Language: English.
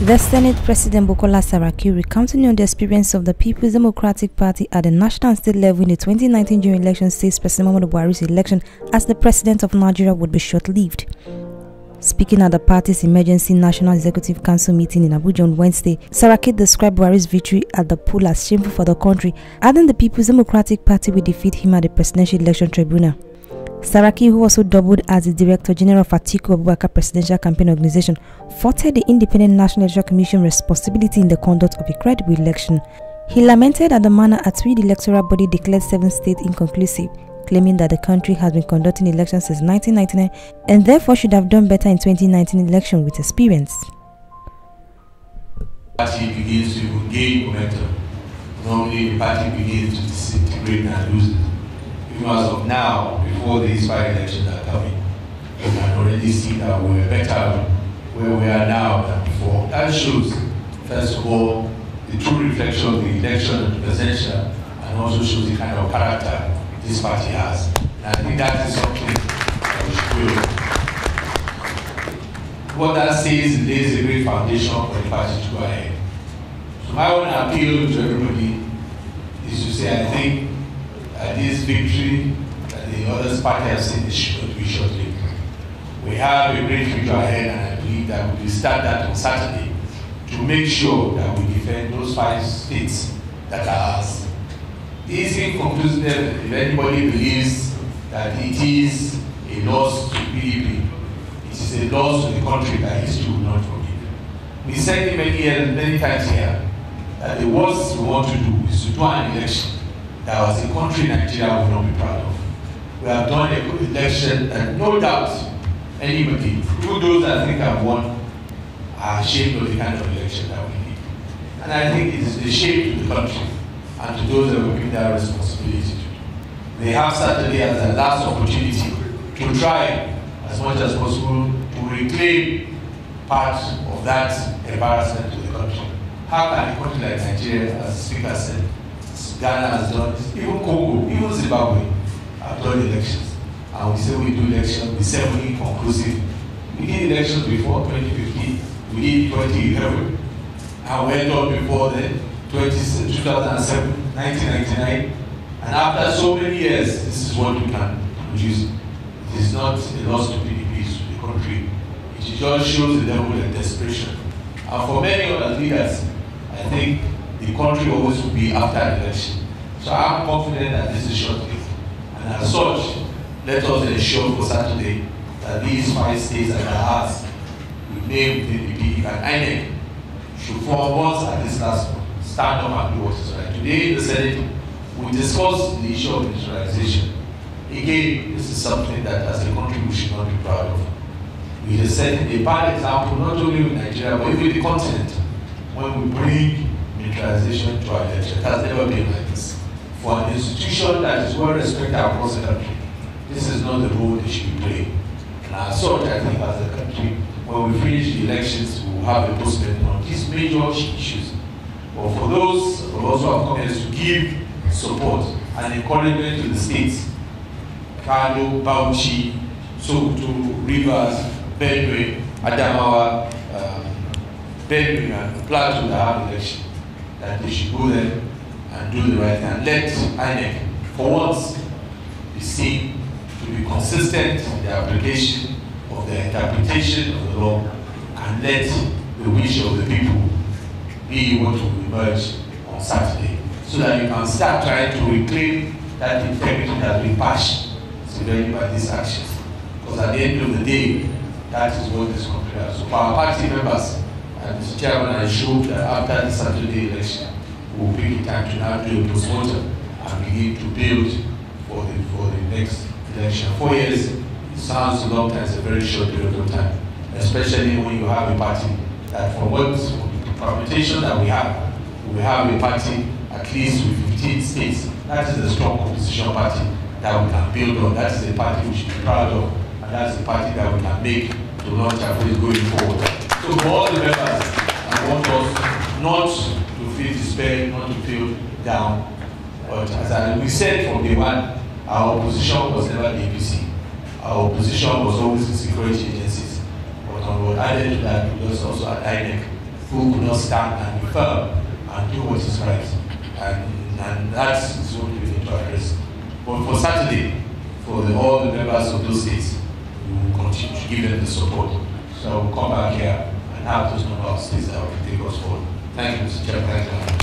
The Senate President Bukola Saraki recounting on the experience of the People's Democratic Party at the national and state level in the 2019 general election says President Muhammadu Buhari's election as the President of Nigeria would be short-lived. Speaking at the party's emergency National Executive Council meeting in Abuja on Wednesday, Saraki described Buhari's victory at the poll as shameful for the country, adding the People's Democratic Party will defeat him at the Presidential Election Tribunal. Saraki, who also doubled as the Director General of Atiku Abubakar Presidential Campaign Organization, faulted the Independent National Electoral Commission responsibility in the conduct of a credible election. He lamented at the manner at which the electoral body declared 7 states inconclusive, claiming that the country has been conducting elections since 1999 and therefore should have done better in 2019 election with experience. The party begins to gain momentum. Normally the party begins to disintegrate and lose it. Even as of now, before these 5 elections are coming, you can already see that we're better where we are now than before. That shows, first of all, the true reflection of the election and the presidential, and also shows the kind of character this party has. And I think that is something that we should do. What that says lays a great foundation for the party to go ahead. So my own appeal to everybody is to say, I think this victory that the other party has seen is should be short-lived. We have a great future ahead, and I believe that we will start that on Saturday to make sure that we defend those 5 states that are ours. It is inconclusive if anybody believes that it is a loss to PDP. It is a loss to the country that history will not forgive. We said it many times here that the worst we want to do is to do an election that was a country Nigeria will not be proud of. We have done a good election, and no doubt anybody, even those that think have won, are ashamed of the kind of election that we did. And I think it is a shame to the country and to those that will give that responsibility to do. They have Saturday as their last opportunity to try as much as possible to reclaim part of that embarrassment to the country. How can a country like Nigeria, as the Speaker said, Ghana has done this, even Congo, even Zimbabwe have done elections. And we say we do elections, we say we conclusive. We did elections before 2015, we did 2011, and we went on before then, 2007, 1999. And after so many years, this is what we can produce. It is not a loss to PDP, to the country. It just shows the level of desperation. And for many other leaders, I think the country always will be after an election. So I'm confident that this is short-lived. And as such, let us ensure for Saturday that these 5 states that are ours, we name PDP and INEC, should form once at this last one, stand up and do what is right. Today in the Senate, we discussed the issue of militarization. Again, this is something that as a country we should not be proud of. We have set a bad example, not only with Nigeria, but even the continent, when we bring militarization to our election. It has never been like this. For an institution that is well respected across the country, this is not the role they should be playing. And as such, I think as a country, when we finish the elections, we will have a postmortem on these major issues. But for those who also have come here to give support and encouragement to the states, Kano, Bauchi, Sokoto, Rivers, Benue, Adamawa, Benue, and Plateau that have election, that they should go there and do the right thing. And let INEC, for once, be seen to be consistent in the application of the interpretation of the law, and let the wish of the people be what will emerge on Saturday, so that you can start trying to reclaim that integrity that has been patched severely by these actions. Because at the end of the day, that is what this country has. So for our party members, and Mr. Chairman, I showed that after the Saturday election, we will take the time to now do a postmortem and begin to build for the next election. 4 years sounds a long time, it's a very short period of time, especially when you have a party that from the permutation that we have a party at least with 15 states. That is a strong opposition party that we can build on. That is a party we should be proud of, and that's the party that we can make to launch our place going forward. So for all the members, I want us not to feel despair, not to feel down. But as we said from day one, our opposition was never the APC. Our opposition was always the security agencies. But on what added to that, it was also at INEC. who could not stand and be firm and do what is right. And that's what we need to address. But for Saturday, for all the members of those states, we will continue to give them the support. So we'll come back here and have those number of states that will take us forward. Thank you, Mr. Chairman. Thank you.